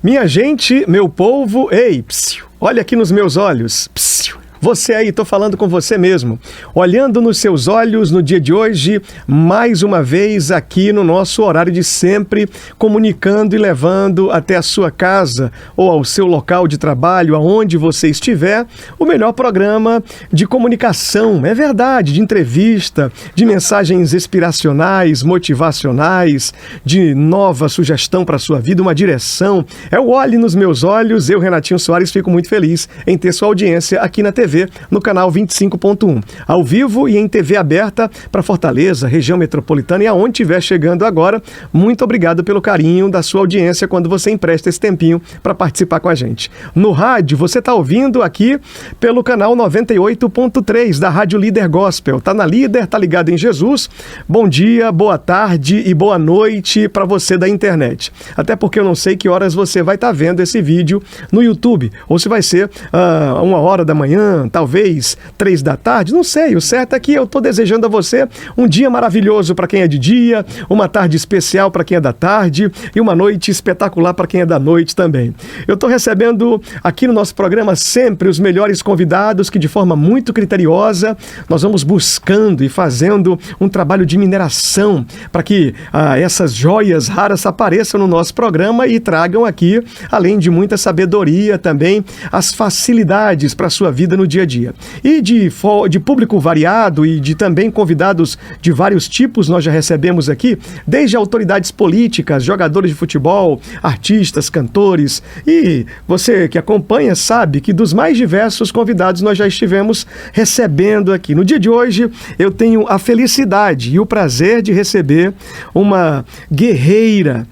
Minha gente, meu povo, ei, psiu, olha aqui nos meus olhos, psiu. Você aí, tô falando com você mesmo. Olhando nos seus olhos no dia de hoje, mais uma vez aqui no nosso horário de sempre, comunicando e levando até a sua casa ou ao seu local de trabalho, aonde você estiver, o melhor programa de comunicação, é verdade, de entrevista, de mensagens inspiracionais, motivacionais, de nova sugestão para a sua vida, uma direção. É o Olhe nos Meus Olhos. Eu, Renatinho Soares, fico muito feliz em ter sua audiência aqui na TV, no canal 25.1, ao vivo e em TV aberta para Fortaleza, região metropolitana e aonde estiver chegando agora. Muito obrigado pelo carinho da sua audiência quando você empresta esse tempinho para participar com a gente. No rádio, você está ouvindo aqui pelo canal 98.3 da Rádio Líder Gospel. Tá na Líder, tá ligado em Jesus. Bom dia, boa tarde e boa noite para você da internet. Até porque eu não sei que horas você vai estar vendo esse vídeo no YouTube, ou se vai ser 1h da manhã, talvez 3 da tarde, não sei. O certo é que eu estou desejando a você um dia maravilhoso para quem é de dia, uma tarde especial para quem é da tarde e uma noite espetacular para quem é da noite também. Eu estou recebendo aqui no nosso programa sempre os melhores convidados que, de forma muito criteriosa, nós vamos buscando e fazendo um trabalho de mineração para que essas joias raras apareçam no nosso programa e tragam aqui, além de muita sabedoria também, as facilidades para a sua vida no dia a dia. E de público variado e de também convidados de vários tipos nós já recebemos aqui, desde autoridades políticas, jogadores de futebol, artistas, cantores, e você que acompanha sabe que dos mais diversos convidados nós já estivemos recebendo aqui. No dia de hoje eu tenho a felicidade e o prazer de receber uma guerreira,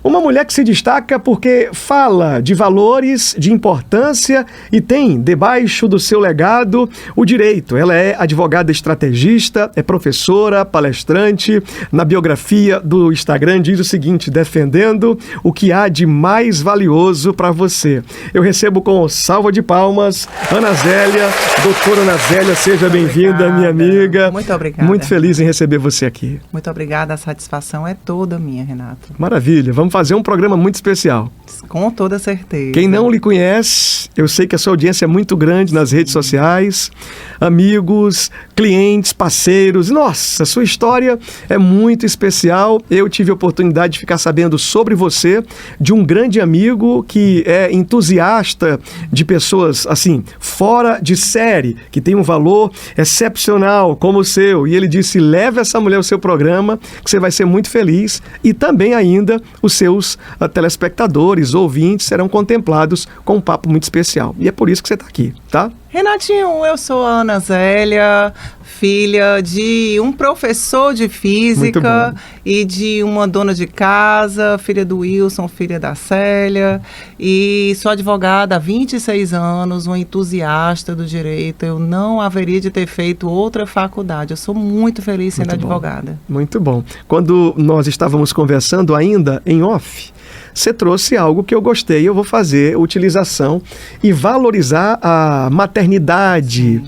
uma mulher que se destaca porque fala de valores, de importância e tem debaixo do seu legado o direito. Ela é advogada estrategista, é professora, palestrante. Na biografia do Instagram diz o seguinte: defendendo o que há de mais valioso para você. Eu recebo com salva de palmas Ana Zélia, doutora Ana Zélia, seja bem-vinda, minha amiga. Muito obrigada. Muito feliz em receber você aqui. Muito obrigada, a satisfação é toda minha, Renato. Maravilha, vamos fazer um programa muito especial. Com toda certeza. Quem não lhe conhece, eu sei que a sua audiência é muito grande nas redes sociais, amigos, clientes, parceiros. Nossa, a sua história é muito especial. Eu tive a oportunidade de ficar sabendo sobre você, de um grande amigo que é entusiasta de pessoas, assim, fora de série, que tem um valor excepcional como o seu. E ele disse: leve essa mulher ao seu programa, que você vai ser muito feliz. E também ainda os seus telespectadores, ouvintes, serão contemplados com um papo muito especial. E é por isso que você está aqui, tá? Renatinho, eu sou a Ana Zélia, filha de um professor de física e de uma dona de casa, filha do Wilson, filha da Célia, e sou advogada há 26 anos, uma entusiasta do direito. Eu não haveria de ter feito outra faculdade. Eu sou muito feliz sendo advogada. Muito bom. Quando nós estávamos conversando ainda em off, você trouxe algo que eu gostei. Eu vou fazer utilização e valorizar a maternidade,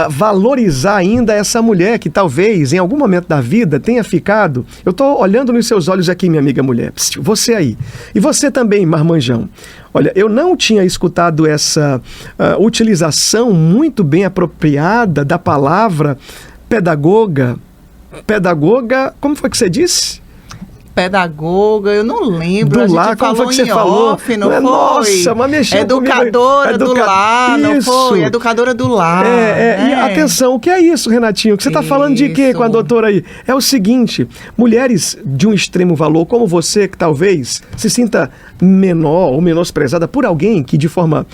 valorizar ainda essa mulher que talvez em algum momento da vida tenha ficado. Eu estou olhando nos seus olhos aqui, minha amiga mulher, você aí. E você também, marmanjão. Olha, eu não tinha escutado essa utilização muito bem apropriada da palavra pedagoga. Pedagoga, como foi que você disse? Pedagoga, eu não lembro. Do lar, como foi que você falou? Off, não foi? Nossa, mas mexeu Educadora do lar, não foi? Educadora do lar. E atenção, o que é isso, Renatinho? Que você está falando de quê com a doutora aí? É o seguinte: mulheres de um extremo valor, como você, que talvez se sinta menor ou menosprezada por alguém que, de forma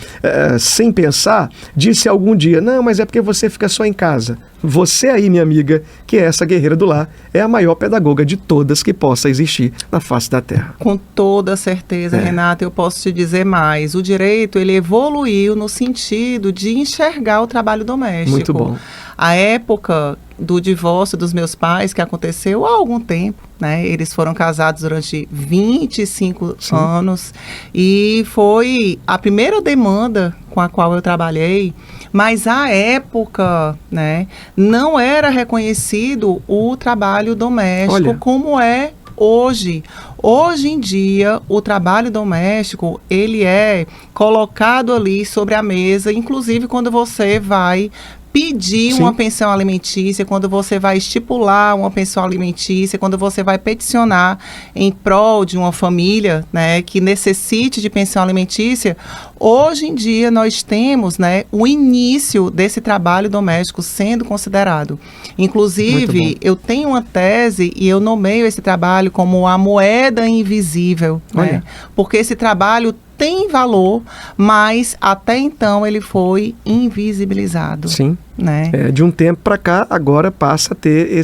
sem pensar, disse algum dia: não, mas é porque você fica só em casa. Você aí, minha amiga, que é essa guerreira do lar, é a maior pedagoga de todas que possa existir na face da Terra. Com toda certeza, Renata, eu posso te dizer mais. O direito, ele evoluiu no sentido de enxergar o trabalho doméstico. Muito bom. A época do divórcio dos meus pais, que aconteceu há algum tempo, né? Eles foram casados durante 25 anos e foi a primeira demanda com a qual eu trabalhei, mas à época, né, não era reconhecido o trabalho doméstico como é hoje. Hoje em dia, o trabalho doméstico, ele é colocado ali sobre a mesa, inclusive quando você vai pedir uma pensão alimentícia, quando você vai estipular uma pensão alimentícia, quando você vai peticionar em prol de uma família, né, que necessite de pensão alimentícia. Hoje em dia nós temos, né, o início desse trabalho doméstico sendo considerado. Inclusive, eu tenho uma tese e eu nomeio esse trabalho como a moeda invisível, né, porque esse trabalho tem valor, mas até então ele foi invisibilizado. Sim. Né? De um tempo para cá, agora passa a ter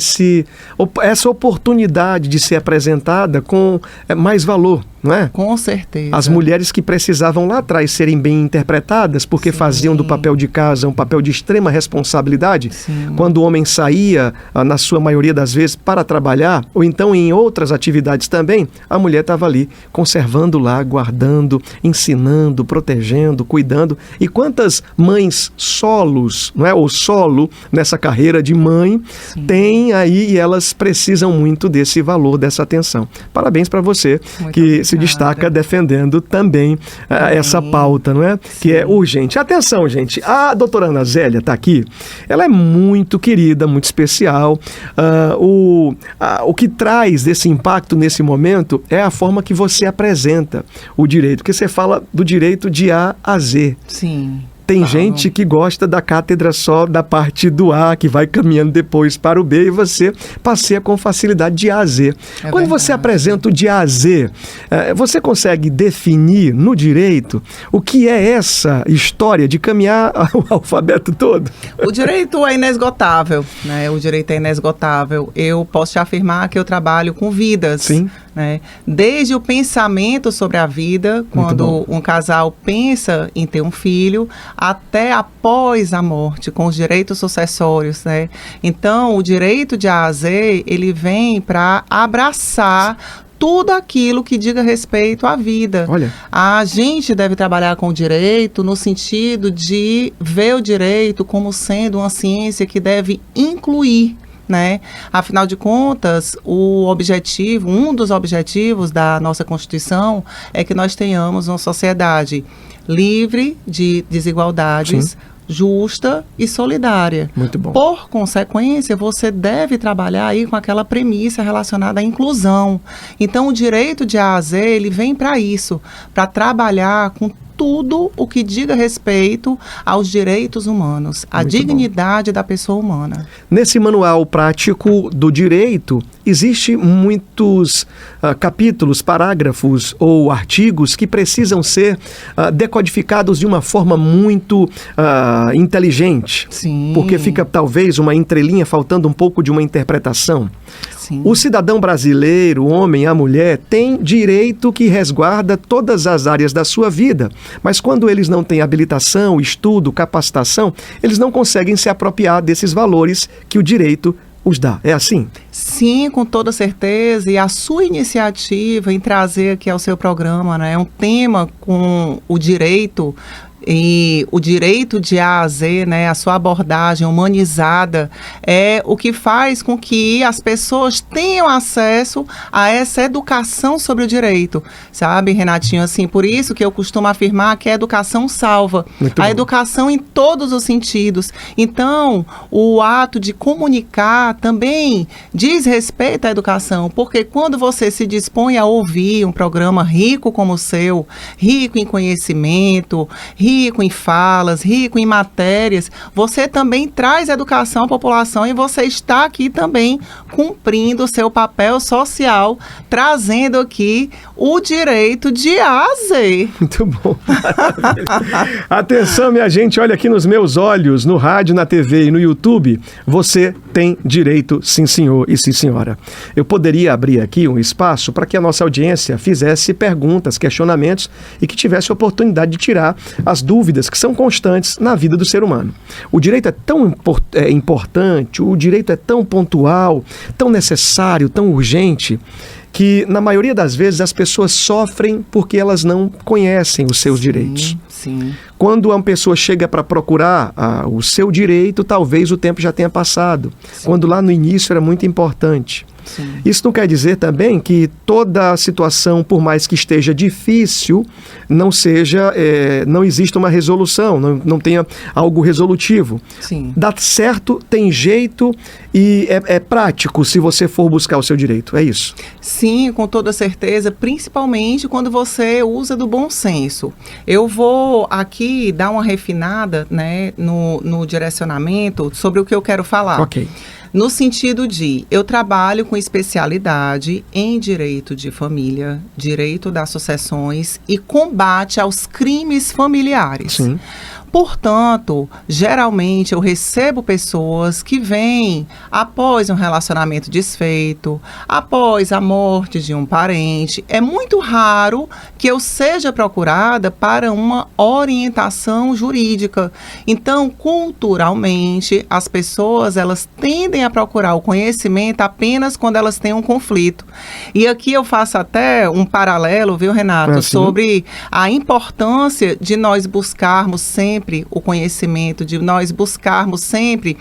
essa oportunidade de ser apresentada com mais valor, não é? Com certeza. As mulheres que precisavam lá atrás serem bem interpretadas, porque faziam do papel de casa um papel de extrema responsabilidade, quando o homem saía, na sua maioria das vezes, para trabalhar, ou então em outras atividades também, a mulher estava ali, conservando lá, guardando, ensinando, protegendo, cuidando. E quantas mães solos, não é? Ou solo nessa carreira de mãe, tem aí, e elas precisam muito desse valor, dessa atenção. Parabéns para você, muito que obrigada. Se destaca defendendo também essa pauta, não é? Que é urgente. Atenção, gente, a doutora Ana Zélia está aqui, ela é muito querida, muito especial. O que traz desse impacto nesse momento é a forma que você apresenta o direito, porque você fala do direito de A a Z. Sim. Tem gente que gosta da cátedra só da parte do A, que vai caminhando depois para o B, e você passeia com facilidade de A a Z. Quando você apresenta o de A a Z, você consegue definir no direito o que é essa história de caminhar o alfabeto todo? O direito é inesgotável, né? O direito é inesgotável. Eu posso te afirmar que eu trabalho com vidas. Sim. Né? Desde o pensamento sobre a vida, quando um casal pensa em ter um filho, até após a morte, com os direitos sucessórios, né? Então, o direito de A a Z, ele vem para abraçar tudo aquilo que diga respeito à vida. Olha. A gente deve trabalhar com o direito no sentido de ver o direito como sendo uma ciência que deve incluir, né? Afinal de contas, um dos objetivos da nossa Constituição é que nós tenhamos uma sociedade livre de desigualdades, justa e solidária. Muito bom. Por consequência, você deve trabalhar aí com aquela premissa relacionada à inclusão. Então, o direito de A a Z, ele vem para isso, para trabalhar com tudo o que diga respeito aos direitos humanos, à dignidade da pessoa humana. Nesse manual prático do direito, existe muitos capítulos, parágrafos ou artigos que precisam ser decodificados de uma forma muito inteligente. Sim. Porque fica talvez uma entrelinha faltando um pouco de uma interpretação. Sim. O cidadão brasileiro, o homem, a mulher, tem direito que resguarda todas as áreas da sua vida. Mas quando eles não têm habilitação, estudo, capacitação, eles não conseguem se apropriar desses valores que o direito os dá. É assim? Sim, com toda certeza. E a sua iniciativa em trazer aqui ao seu programa, né, um tema com o direito, e o direito de A a Z, né, a sua abordagem humanizada, é o que faz com que as pessoas tenham acesso a essa educação sobre o direito, sabe, Renatinho? Assim, por isso que eu costumo afirmar que a educação salva. Muito a bom. Educação em todos os sentidos. Então, o ato de comunicar também diz respeito à educação, porque quando você se dispõe a ouvir um programa rico como o seu, rico em conhecimento, rico em falas, rico em matérias, você também traz educação à população e você está aqui também cumprindo o seu papel social, trazendo aqui o direito de A a Z. Muito bom. Atenção, minha gente, olha aqui nos meus olhos, no rádio, na TV e no YouTube, você tem direito, sim senhor e sim senhora. Eu poderia abrir aqui um espaço para que a nossa audiência fizesse perguntas, questionamentos e que tivesse a oportunidade de tirar as dúvidas que são constantes na vida do ser humano. O direito é tão importante, o direito é tão pontual, tão necessário, tão urgente, que na maioria das vezes as pessoas sofrem porque elas não conhecem os seus direitos. Sim. Quando uma pessoa chega para procurar o seu direito, talvez o tempo já tenha passado. Quando lá no início era muito importante. Sim. Isso não quer dizer também que toda situação, por mais que esteja difícil, não exista uma resolução, não tenha algo resolutivo. Sim. Dá certo, tem jeito e é prático se você for buscar o seu direito, é isso? Sim, com toda certeza, principalmente quando você usa do bom senso. Eu vou aqui dar uma refinada, né, no direcionamento sobre o que eu quero falar. Ok. No sentido de, eu trabalho com especialidade em direito de família, direito das sucessões e combate aos crimes familiares. Sim. Portanto, geralmente eu recebo pessoas que vêm após um relacionamento desfeito, após a morte de um parente. É muito raro que eu seja procurada para uma orientação jurídica. Então, culturalmente, as pessoas elas tendem a procurar o conhecimento apenas quando elas têm um conflito. E aqui eu faço até um paralelo, viu, Renato, sobre a importância de nós buscarmos sempre o conhecimento, de nós buscarmos sempre,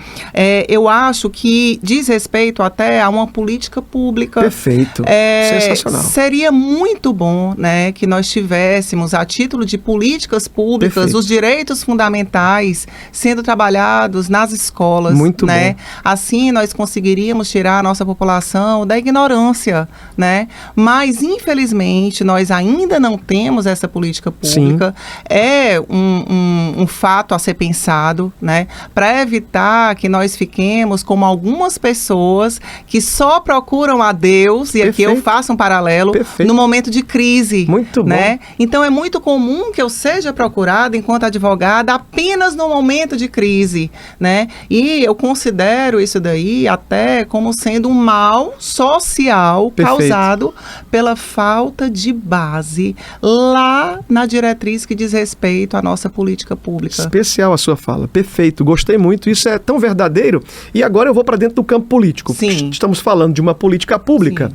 eu acho que diz respeito até a uma política pública. Perfeito, sensacional. Seria muito bom, né, que nós tivéssemos, a título de políticas públicas, Perfeito. os direitos fundamentais sendo trabalhados nas escolas. Muito né? bom. Assim nós conseguiríamos tirar a nossa população da ignorância, né? Mas, infelizmente, nós ainda não temos essa política pública. Sim. É um fato a ser pensado, né? Para evitar que nós fiquemos como algumas pessoas que só procuram a Deus, e aqui eu faço um paralelo, no momento de crise. Muito bom. Né? Então é muito comum que eu seja procurada enquanto advogada apenas no momento de crise, né? E eu considero isso daí até como sendo um mal social causado pela falta de base lá na diretriz que diz respeito à nossa política pública. Especial a sua fala, perfeito, gostei muito, isso é tão verdadeiro. E agora eu vou para dentro do campo político. Sim. Estamos falando de uma política pública.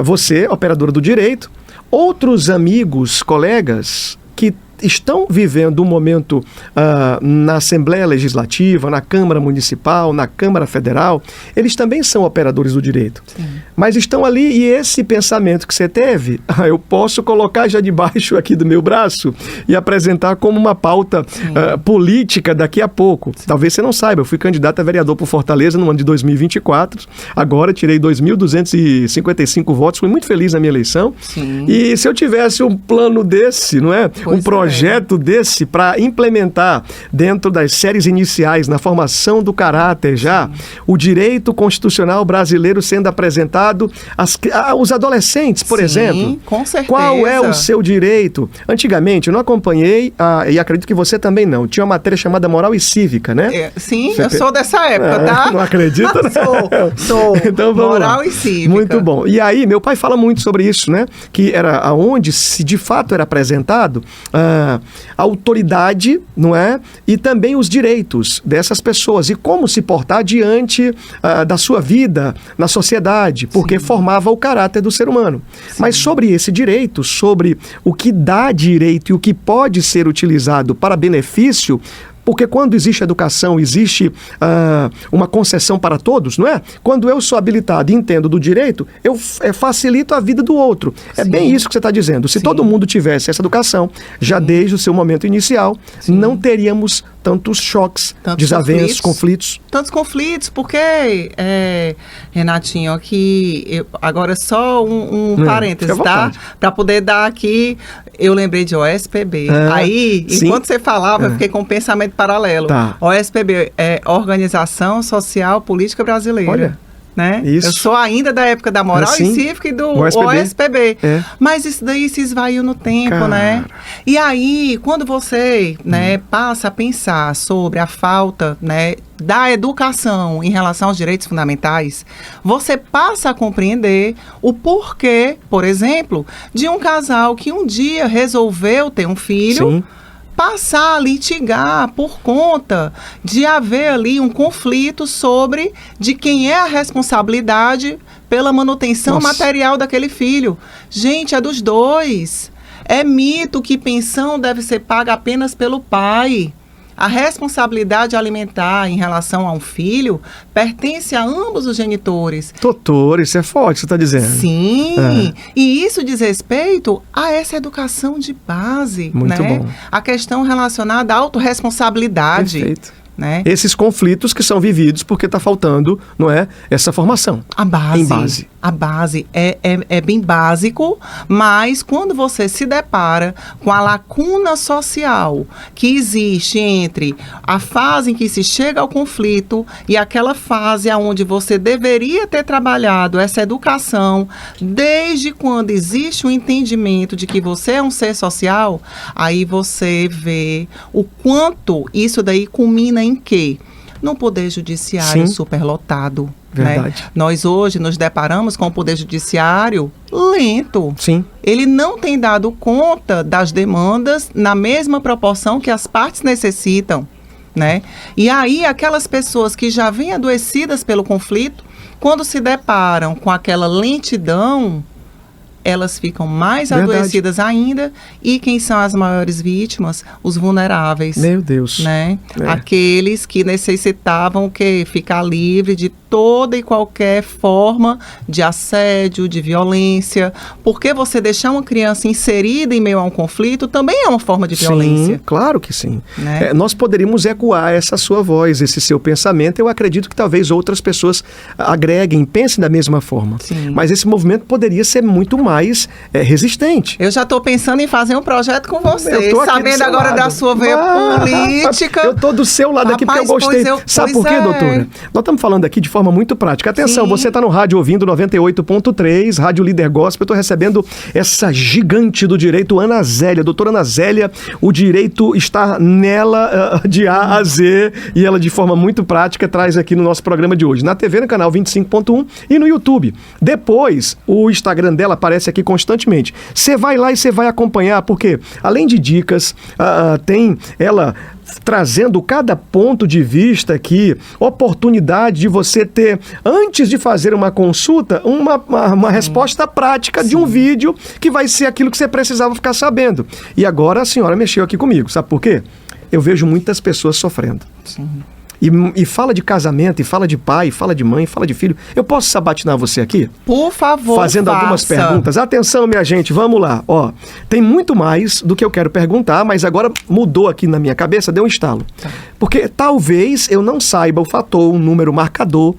Você, operadora do direito, outros amigos, colegas que estão vivendo um momento na Assembleia Legislativa, na Câmara Municipal, na Câmara Federal, eles também são operadores do direito. Sim. Mas estão ali e esse pensamento que você teve, eu posso colocar já debaixo aqui do meu braço e apresentar como uma pauta política daqui a pouco. Sim. Talvez você não saiba, eu fui candidato a vereador por Fortaleza no ano de 2024, agora tirei 2.255 votos, fui muito feliz na minha eleição. Sim. E se eu tivesse um plano desse, não é? Um projeto desse para implementar dentro das séries iniciais, na formação do caráter já, o direito constitucional brasileiro sendo apresentado aos adolescentes, por exemplo. Com certeza. Qual é o seu direito? Antigamente, eu não acompanhei, e acredito que você também não, tinha uma matéria chamada Moral e Cívica, né? Sim, eu sou dessa época, tá? Não acredita, né? Sou. Então, vamos Moral lá. e Cívica. Muito bom. E aí, meu pai fala muito sobre isso, né? Que era onde, se de fato era apresentado a autoridade, não é? E também os direitos dessas pessoas e como se portar diante da sua vida na sociedade, porque formava o caráter do ser humano. Sim. Mas sobre esse direito, sobre o que dá direito e o que pode ser utilizado para benefício, porque quando existe educação, existe uma concessão para todos, não é? Quando eu sou habilitado e entendo do direito, eu facilito a vida do outro. É bem isso que você está dizendo. Se todo mundo tivesse essa educação, já desde o seu momento inicial, não teríamos tantos choques, desavenças, conflitos. Tantos conflitos, porque, Renatinho, aqui, agora só um parênteses, tá? Para poder dar aqui, eu lembrei de OSPB. Aí, enquanto você falava, eu fiquei com um pensamento paralelo. Tá. OSPB é Organização Social Política Brasileira. Olha. Né? Isso. Eu sou ainda da época da Moral e Cívica e do OSPB. Mas isso daí se esvaiu no tempo, né? E aí, quando você passa a pensar sobre a falta, né, da educação em relação aos direitos fundamentais, você passa a compreender o porquê, por exemplo, de um casal que um dia resolveu ter um filho, passar a litigar por conta de haver ali um conflito sobre de quem é a responsabilidade pela manutenção material daquele filho. Gente, é dos dois. É mito que pensão deve ser paga apenas pelo pai. A responsabilidade alimentar em relação a um filho pertence a ambos os genitores. Doutor, isso é forte, você está dizendo. Sim, e isso diz respeito a essa educação de base. Muito bom. A questão relacionada à autorresponsabilidade. Perfeito. Né? Esses conflitos que são vividos porque está faltando, não é, essa formação. A base. Em base. A base é bem básico, mas quando você se depara com a lacuna social que existe entre a fase em que se chega ao conflito e aquela fase onde você deveria ter trabalhado essa educação, desde quando existe o entendimento de que você é um ser social, aí você vê o quanto isso daí culmina em quê? No Poder Judiciário superlotado. Verdade. Né? Nós hoje nos deparamos com o Poder Judiciário lento. Sim. Ele não tem dado conta das demandas na mesma proporção que as partes necessitam. Né? E aí, aquelas pessoas que já vêm adoecidas pelo conflito, quando se deparam com aquela lentidão, elas ficam mais adoecidas ainda. E quem são as maiores vítimas? Os vulneráveis. Meu Deus. Né? Aqueles que necessitavam que ficar livre de toda e qualquer forma de assédio, de violência. Porque você deixar uma criança inserida em meio a um conflito também é uma forma de violência. Sim, claro que sim. Né? Nós poderíamos ecoar essa sua voz, esse seu pensamento. Eu acredito que talvez outras pessoas agreguem, pensem da mesma forma. Sim. Mas esse movimento poderia ser muito mais resistente. Eu já estou pensando em fazer um projeto com você, sabendo agora lado. da sua veia política. Eu estou do seu lado aqui porque eu gostei. Sabe por quê, doutora? Nós estamos falando aqui de forma muito prática. Atenção, você está no rádio ouvindo 98.3, Rádio Líder Gospel. Eu estou recebendo essa gigante do direito, Ana Zélia. Doutora Ana Zélia, o direito está nela de A a Z e ela de forma muito prática traz aqui no nosso programa de hoje. Na TV, no canal 25.1 e no YouTube. Depois, o Instagram dela aparece aqui constantemente. Você vai lá e você vai acompanhar, porque além de dicas, tem ela trazendo cada ponto de vista aqui, oportunidade de você ter, antes de fazer uma consulta, uma resposta prática de um vídeo que vai ser aquilo que você precisava ficar sabendo. E agora a senhora mexeu aqui comigo, sabe por quê? Eu vejo muitas pessoas sofrendo. Sim. E fala de casamento, e fala de pai, e fala de mãe, e fala de filho. Eu posso sabatinar você aqui? Por favor, fazendo algumas perguntas. Atenção, minha gente, vamos lá. Ó, tem muito mais do que eu quero perguntar, mas agora mudou aqui na minha cabeça, deu um estalo. Porque talvez eu não saiba o fator, um número marcador,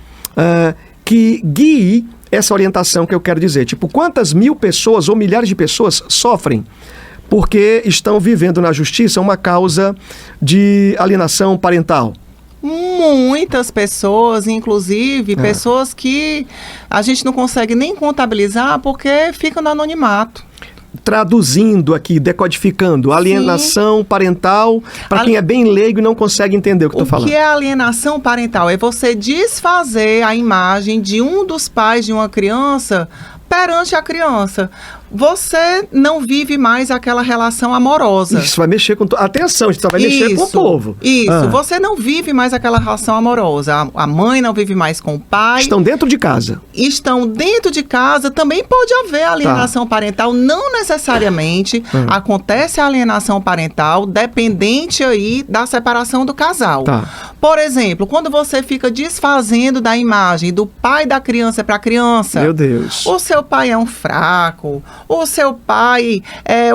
que guie essa orientação que eu quero dizer. Tipo, quantas mil pessoas ou milhares de pessoas sofrem porque estão vivendo na justiça uma causa de alienação parental? Muitas pessoas, inclusive pessoas que a gente não consegue nem contabilizar porque ficam no anonimato. Traduzindo aqui, decodificando, alienação parental, para quem é bem leigo e não consegue entender o que estou falando. O que é alienação parental? É você desfazer a imagem de um dos pais de uma criança perante a criança. Você não vive mais aquela relação amorosa. Isso vai mexer com... Atenção, isso vai mexer com o povo. Isso, você não vive mais aquela relação amorosa. A mãe não vive mais com o pai. Estão dentro de casa. Estão dentro de casa. Também pode haver alienação parental. Não necessariamente acontece a alienação parental dependente aí da separação do casal. Por exemplo, quando você fica desfazendo da imagem do pai da criança para a criança. Meu Deus. O seu pai é um fraco. O seu pai é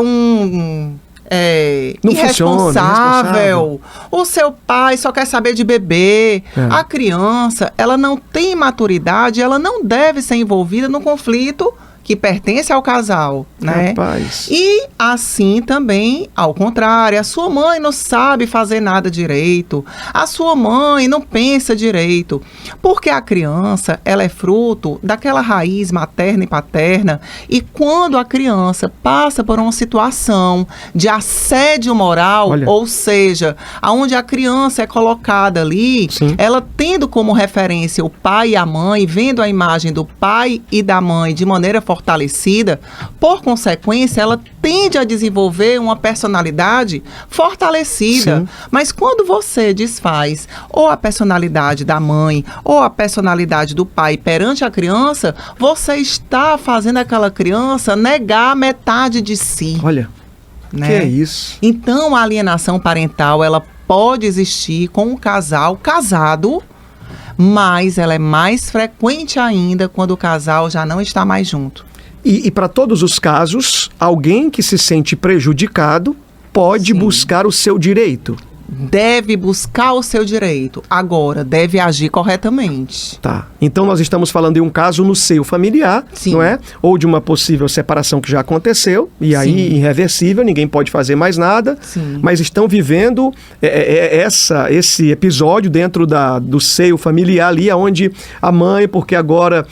irresponsável. O seu pai só quer saber de bebê. A criança, ela não tem maturidade, ela não deve ser envolvida no conflito que pertence ao casal, né? Rapaz. E assim também, ao contrário, a sua mãe não sabe fazer nada direito, a sua mãe não pensa direito, porque a criança, ela é fruto daquela raiz materna e paterna, e quando a criança passa por uma situação de assédio moral, ou seja, aonde a criança é colocada ali, ela tendo como referência o pai e a mãe, vendo a imagem do pai e da mãe de maneira fortalecida, por consequência, ela tende a desenvolver uma personalidade fortalecida. Mas quando você desfaz ou a personalidade da mãe ou a personalidade do pai perante a criança, você está fazendo aquela criança negar metade de si. Olha, né? Que é isso? Então, a alienação parental, ela pode existir com um casal casado, mas ela é mais frequente ainda quando o casal já não está mais junto. E para todos os casos, alguém que se sente prejudicado pode buscar o seu direito. Deve buscar o seu direito. Agora, deve agir corretamente. Tá. Então nós estamos falando de um caso no seio familiar, Sim. não é? Ou de uma possível separação que já aconteceu, e aí Sim. irreversível, ninguém pode fazer mais nada, Sim. mas estão vivendo esse episódio dentro do seio familiar ali, onde a mãe, porque agora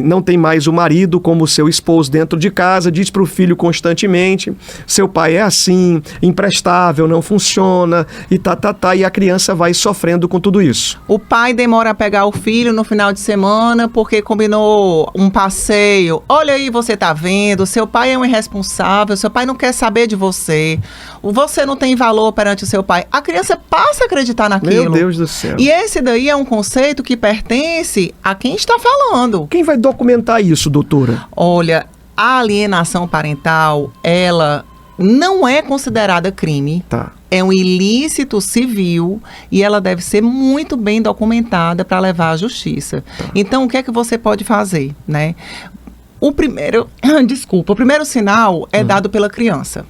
não tem mais o marido como seu esposo dentro de casa, diz para o filho constantemente, seu pai é assim, imprestável, não funciona, e a criança vai sofrendo com tudo isso. O pai demora a pegar o filho no final de semana porque combinou um passeio. Olha aí, você tá vendo, seu pai é um irresponsável, seu pai não quer saber de você. Você não tem valor perante o seu pai. A criança passa a acreditar naquilo. Meu Deus do céu. E esse daí é um conceito que pertence a quem está falando. Quem vai documentar isso, doutora? Olha, a alienação parental, ela não é considerada crime. Tá. É um ilícito civil e ela deve ser muito bem documentada para levar à justiça. Então, o que é que você pode fazer, né? O primeiro sinal é dado pela criança.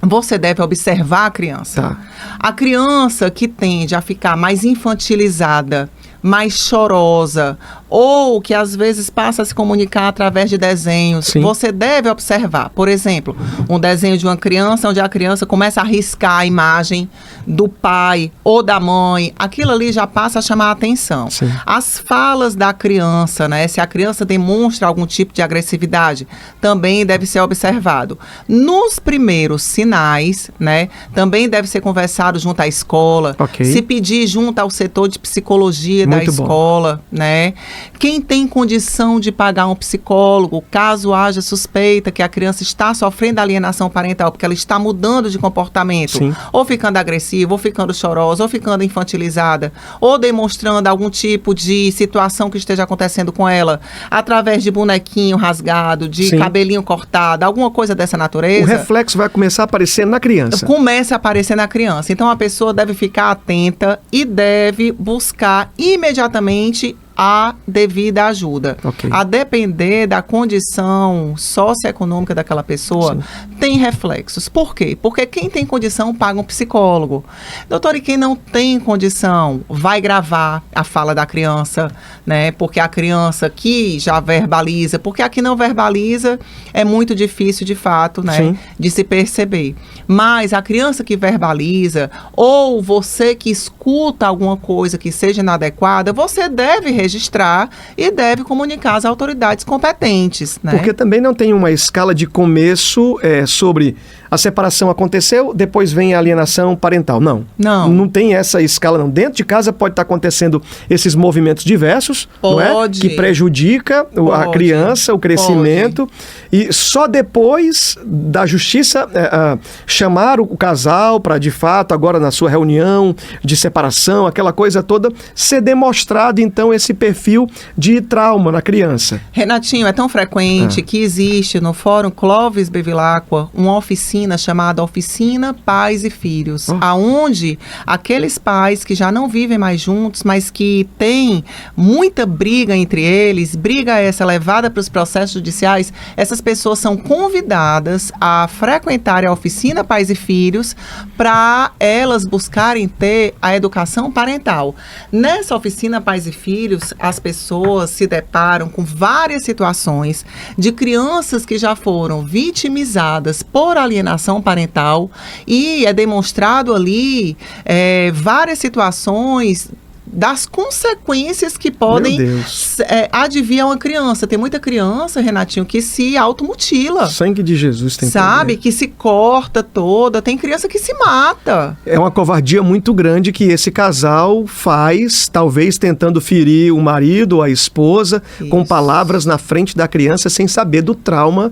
Você deve observar a criança. Tá. A criança que tende a ficar mais infantilizada, mais chorosa, ou que às vezes passa a se comunicar através de desenhos, Sim. você deve observar. Por exemplo, um desenho de uma criança onde a criança começa a riscar a imagem do pai ou da mãe, aquilo ali já passa a chamar a atenção. Sim. As falas da criança, né? Se a criança demonstra algum tipo de agressividade, também deve ser observado. Nos primeiros sinais, né? Também deve ser conversado junto à escola, Ok. se pedir junto ao setor de psicologia da Muito bom. escola, né? Quem tem condição de pagar um psicólogo, caso haja suspeita que a criança está sofrendo alienação parental, porque ela está mudando de comportamento, Sim. ou ficando agressiva, ou ficando chorosa, ou ficando infantilizada, ou demonstrando algum tipo de situação que esteja acontecendo com ela, através de bonequinho rasgado, de Sim. cabelinho cortado, alguma coisa dessa natureza. O reflexo vai começar a aparecer na criança. Começa a aparecer na criança. Então, a pessoa deve ficar atenta e deve buscar imediatamente a devida ajuda. Ok. A depender da condição socioeconômica daquela pessoa, Sim. tem reflexos. Por quê? Porque quem tem condição paga um psicólogo. Doutor, e quem não tem condição vai gravar a fala da criança, né? Porque a criança que já verbaliza, porque a que não verbaliza é muito difícil, de fato, né? Sim. De se perceber. Mas a criança que verbaliza, ou você que escuta alguma coisa que seja inadequada, você deve registrar e deve comunicar às autoridades competentes, né? Porque também não tem uma escala de começo sobre a separação aconteceu, depois vem a alienação parental. Não. Não tem essa escala, não. Dentro de casa pode estar acontecendo esses movimentos diversos, não é? Que prejudica a criança, o crescimento. E só depois da justiça chamar o casal para, de fato, agora na sua reunião de separação, aquela coisa toda, ser demonstrado, então, esse perfil de trauma na criança. Renatinho, é tão frequente que existe no Fórum Clóvis Bevilacqua uma oficina chamada Oficina Pais e Filhos, aonde aqueles pais que já não vivem mais juntos, mas que têm muita briga entre eles, briga essa levada para os processos judiciais, essas pessoas são convidadas a frequentar a Oficina Pais e Filhos para elas buscarem ter a educação parental. Nessa Oficina Pais e Filhos, as pessoas se deparam com várias situações de crianças que já foram vitimizadas por alienação parental e é demonstrado ali várias situações das consequências que podem advir a uma criança. Tem muita criança, Renatinho, que se automutila. Sangue de Jesus tem Sabe? poder. Que se corta toda. Tem criança que se mata. É uma covardia muito grande que esse casal faz, talvez tentando ferir o marido ou a esposa com palavras na frente da criança sem saber do trauma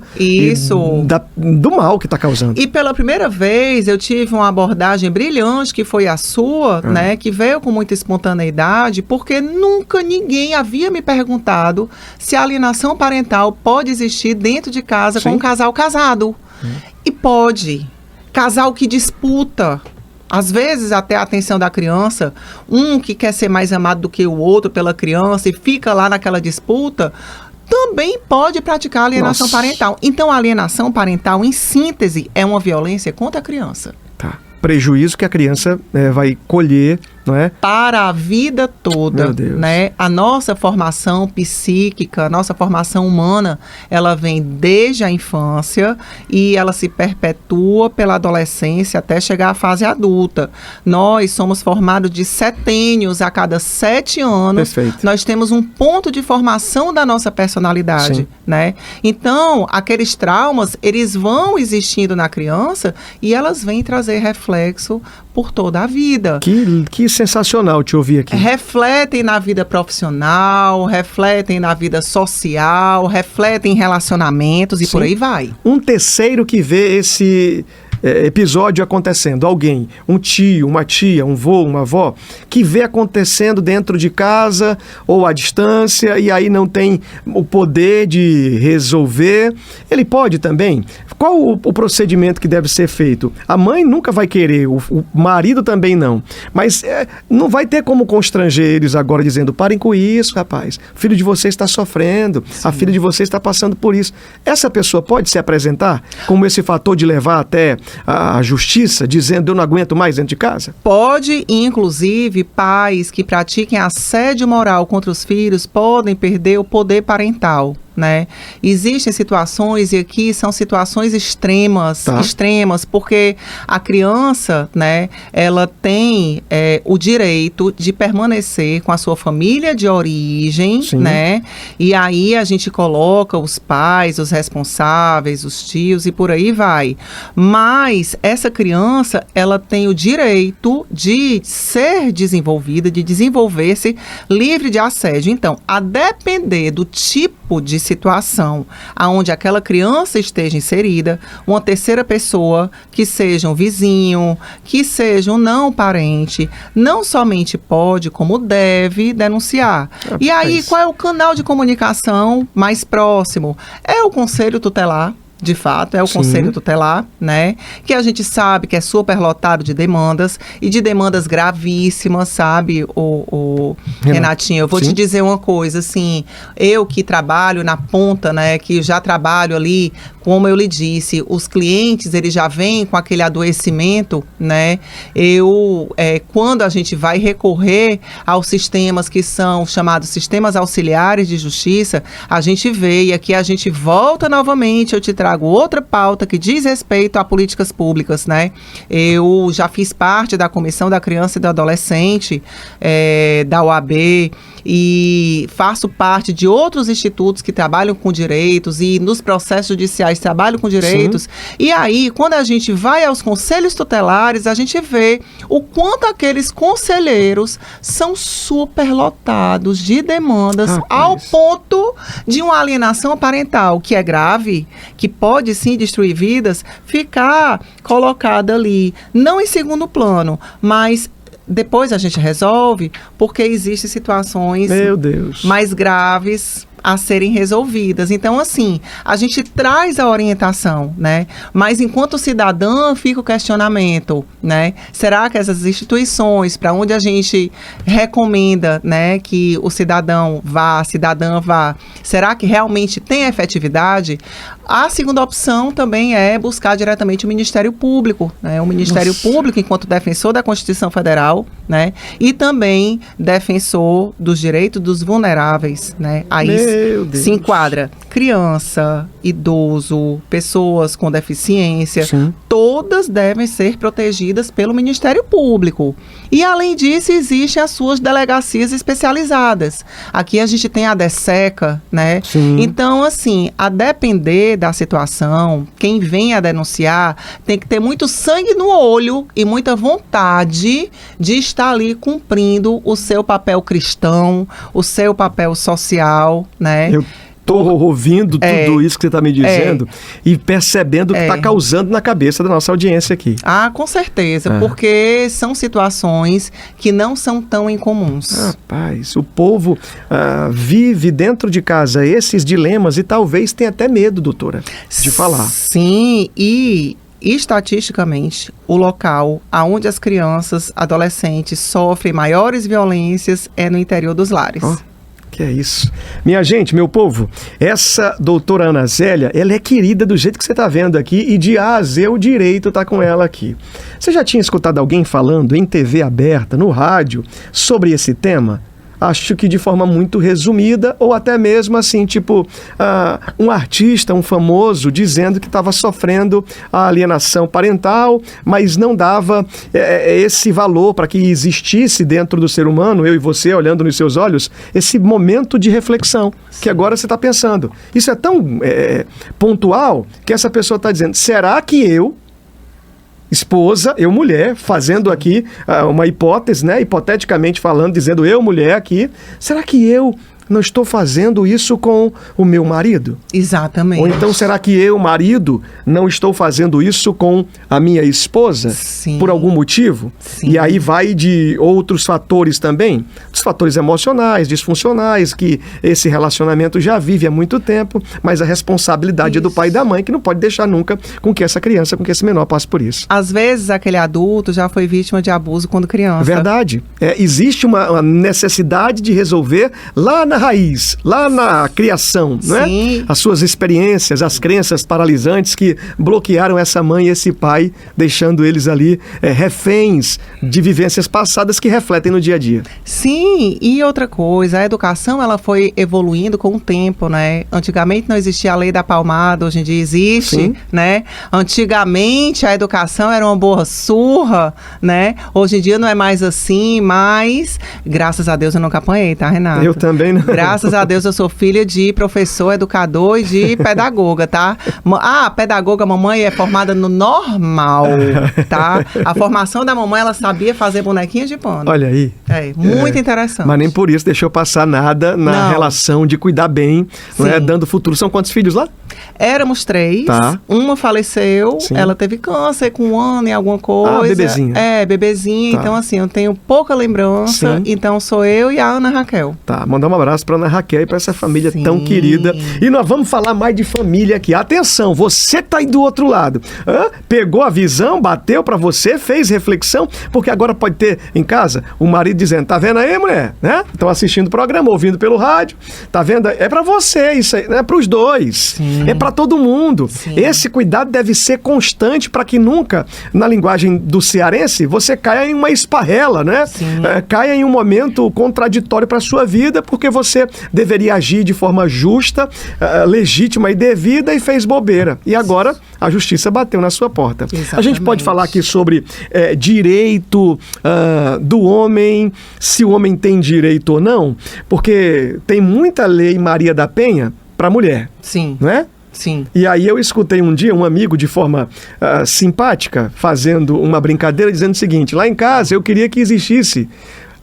do mal que está causando. E pela primeira vez eu tive uma abordagem brilhante, que foi a sua, né? Que veio com muita espontaneidade, porque nunca ninguém havia me perguntado se a alienação parental pode existir dentro de casa com um casal casado. E pode. Casal que disputa, Às vezes, até a atenção da criança, um que quer ser mais amado do que o outro pela criança e fica lá naquela disputa, também pode praticar alienação parental. Então, a alienação parental, em síntese, é uma violência contra a criança. Tá. Prejuízo que a criança vai colher, não é? Para a vida toda, Meu Deus. né? A nossa formação psíquica, a nossa formação humana, ela vem desde a infância e ela se perpetua pela adolescência até chegar à fase adulta. Nós somos formados de setênios a cada 7 anos. Perfeito. Nós temos um ponto de formação da nossa personalidade, Sim. né? Então, aqueles traumas, eles vão existindo na criança e elas vêm trazer reflexo por toda a vida. Que sensacional te ouvir aqui. Refletem na vida profissional, refletem na vida social, refletem em relacionamentos e Sim. por aí vai. Um terceiro que vê esse episódio acontecendo, alguém, um tio, uma tia, um vô, uma avó, que vê acontecendo dentro de casa ou à distância e aí não tem o poder de resolver, ele pode também? Qual o procedimento que deve ser feito? A mãe nunca vai querer, o marido também não, mas não vai ter como constranger eles agora dizendo, parem com isso, rapaz, o filho de vocês está sofrendo, a filha de vocês está passando por isso. Essa pessoa pode se apresentar como esse fator de levar até a justiça, dizendo eu não aguento mais dentro de casa? Pode, inclusive, pais que pratiquem assédio moral contra os filhos podem perder o poder parental, né? Existem situações, e aqui são situações extremas, porque a criança, né, ela tem o direito de permanecer com a sua família de origem, Sim. né? E aí a gente coloca os pais, os responsáveis, os tios e por aí vai. Mas essa criança, ela tem o direito de ser desenvolvida, de desenvolver-se livre de assédio. Então, a depender do tipo de situação aonde aquela criança esteja inserida, uma terceira pessoa, que seja um vizinho, que seja um não parente, não somente pode, como deve denunciar. E aí, qual é o canal de comunicação mais próximo? É o Conselho Tutelar. De fato, é o Sim. Conselho Tutelar, né? Que a gente sabe que é superlotado de demandas e de demandas gravíssimas, sabe, o Renatinho? Eu vou Sim. te dizer uma coisa, assim, eu que trabalho na ponta, né, que já trabalho ali, como eu lhe disse, os clientes, eles já vêm com aquele adoecimento, né? Quando a gente vai recorrer aos sistemas que são chamados sistemas auxiliares de justiça, a gente vê, e aqui a gente volta novamente, eu te trago outra pauta que diz respeito a políticas públicas, né? Eu já fiz parte da Comissão da Criança e do Adolescente, da OAB, e faço parte de outros institutos que trabalham com direitos e nos processos judiciais trabalham com direitos. Sim. E aí, quando a gente vai aos conselhos tutelares, a gente vê o quanto aqueles conselheiros são superlotados de demandas ao ponto de uma alienação parental, que é grave, que pode sim destruir vidas, ficar colocada ali, não em segundo plano, mas depois a gente resolve, porque existem situações mais graves a serem resolvidas. Então, assim, a gente traz a orientação, né? Mas enquanto cidadã, fica o questionamento, né? Será que essas instituições, para onde a gente recomenda, né, que o cidadã vá, será que realmente tem efetividade? A segunda opção também é buscar diretamente o Ministério Público, né? O Ministério Público, enquanto defensor da Constituição Federal, né? E também defensor dos direitos dos vulneráveis, né? Aí se enquadra criança, idoso, pessoas com deficiência, sim, todas devem ser protegidas pelo Ministério Público. E, além disso, existem as suas delegacias especializadas. Aqui a gente tem a DECECA, né? Sim. Então, assim, a depender da situação, quem vem a denunciar tem que ter muito sangue no olho e muita vontade de estar ali cumprindo o seu papel cristão, o seu papel social, né? Estou ouvindo tudo isso que você está me dizendo e percebendo o que está causando na cabeça da nossa audiência aqui. Ah, com certeza, porque são situações que não são tão incomuns. Rapaz, o povo vive dentro de casa esses dilemas e talvez tenha até medo, doutora, de falar. Sim, e estatisticamente, o local onde as crianças, adolescentes sofrem maiores violências é no interior dos lares. Que é isso. Minha gente, meu povo, essa doutora Ana Zélia, ela é querida do jeito que você está vendo aqui e de A a Z o direito tá com ela aqui. Você já tinha escutado alguém falando em TV aberta, no rádio, sobre esse tema? Acho que de forma muito resumida, ou até mesmo assim, tipo, um artista, um famoso, dizendo que estava sofrendo a alienação parental, mas não dava esse valor para que existisse dentro do ser humano, eu e você, olhando nos seus olhos, esse momento de reflexão, que agora você está pensando. Isso é tão pontual que essa pessoa está dizendo, será que eu, esposa, eu mulher, fazendo aqui uma hipótese, né? Hipoteticamente falando, dizendo eu mulher aqui, será que eu não estou fazendo isso com o meu marido? Exatamente. Ou então será que eu, marido, não estou fazendo isso com a minha esposa? Sim. Por algum motivo? Sim. E aí vai de outros fatores também, dos fatores emocionais, disfuncionais, que esse relacionamento já vive há muito tempo, mas a responsabilidade é do pai e da mãe, que não pode deixar nunca com que essa criança, com que esse menor passe por isso. Às vezes aquele adulto já foi vítima de abuso quando criança. Verdade. Existe uma necessidade de resolver lá na raiz, lá na criação, não é? Sim. As suas experiências, as crenças paralisantes que bloquearam essa mãe e esse pai, deixando eles ali reféns de vivências passadas que refletem no dia a dia. Sim, e outra coisa, a educação ela foi evoluindo com o tempo, né? Antigamente não existia a lei da palmada, hoje em dia existe, Sim. né? Antigamente a educação era uma boa surra, né? Hoje em dia não é mais assim, mas graças a Deus eu nunca apanhei, tá, Renato? Eu também não. Graças a Deus eu sou filha de professor, educador e de pedagoga, tá? Pedagoga, mamãe é formada no normal, tá? A formação da mamãe, ela sabia fazer bonequinhas de pano. Olha aí. Muito interessante. Mas nem por isso deixou passar nada na relação de cuidar bem, não é? Dando futuro. São quantos filhos lá? Éramos 3. Tá. Uma faleceu, Sim. ela teve câncer com 1 ano e alguma coisa. Bebezinha. Bebezinha. Tá. Então, assim, eu tenho pouca lembrança. Sim. Então, sou eu e a Ana Raquel. Tá, mandar um abraço para Ana Raquel e para essa família Sim. tão querida. E nós vamos falar mais de família aqui. Atenção, você tá aí do outro lado. Pegou a visão, bateu para você, fez reflexão, porque agora pode ter em casa o marido dizendo, tá vendo aí, mulher? Né? Estão assistindo o programa, ouvindo pelo rádio. Tá vendo? É para você isso aí, não é para os dois. Sim. É para todo mundo. Sim. Esse cuidado deve ser constante para que nunca, na linguagem do cearense, você caia em uma esparrela, né? Caia em um momento contraditório para sua vida, porque você deveria agir de forma justa, legítima e devida e fez bobeira. E agora a justiça bateu na sua porta. Exatamente. A gente pode falar aqui sobre direito do homem, se o homem tem direito ou não, porque tem muita lei Maria da Penha para mulher, Sim. não é? Sim. E aí eu escutei um dia um amigo de forma simpática fazendo uma brincadeira dizendo o seguinte, lá em casa eu queria que existisse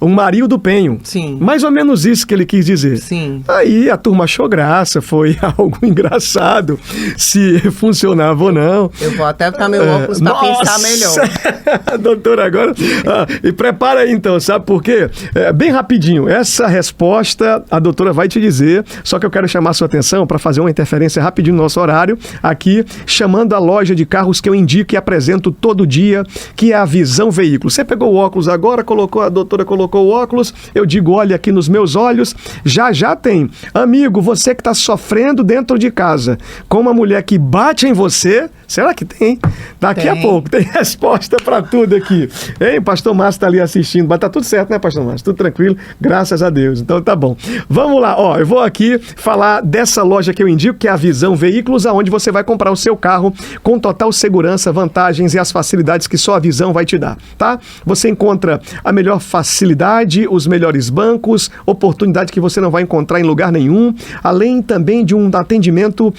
um Mario do Penho. Sim. Mais ou menos isso que ele quis dizer. Sim. Aí a turma achou graça, foi algo engraçado, se funcionava ou não. Eu vou até botar meu óculos para pensar melhor. Doutora, agora... e prepara aí então, sabe por quê? Bem rapidinho, essa resposta a doutora vai te dizer, só que eu quero chamar a sua atenção para fazer uma interferência rapidinho no nosso horário, aqui, chamando a loja de carros que eu indico e apresento todo dia, que é a Visão Veículos. Você pegou o óculos agora, a doutora colocou o óculos, eu digo, olha aqui nos meus olhos, já tem. Amigo, você que está sofrendo dentro de casa com uma mulher que bate em você, será que tem? Daqui a pouco tem resposta para tudo aqui. Hein, pastor Márcio está ali assistindo, mas tá tudo certo, né, pastor Márcio? Tudo tranquilo, graças a Deus. Então tá bom. Vamos lá, eu vou aqui falar dessa loja que eu indico, que é a Visão Veículos, aonde você vai comprar o seu carro com total segurança, vantagens e as facilidades que só a Visão vai te dar, tá? Você encontra a melhor facilidade, os melhores bancos, oportunidade que você não vai encontrar em lugar nenhum, além também de um atendimento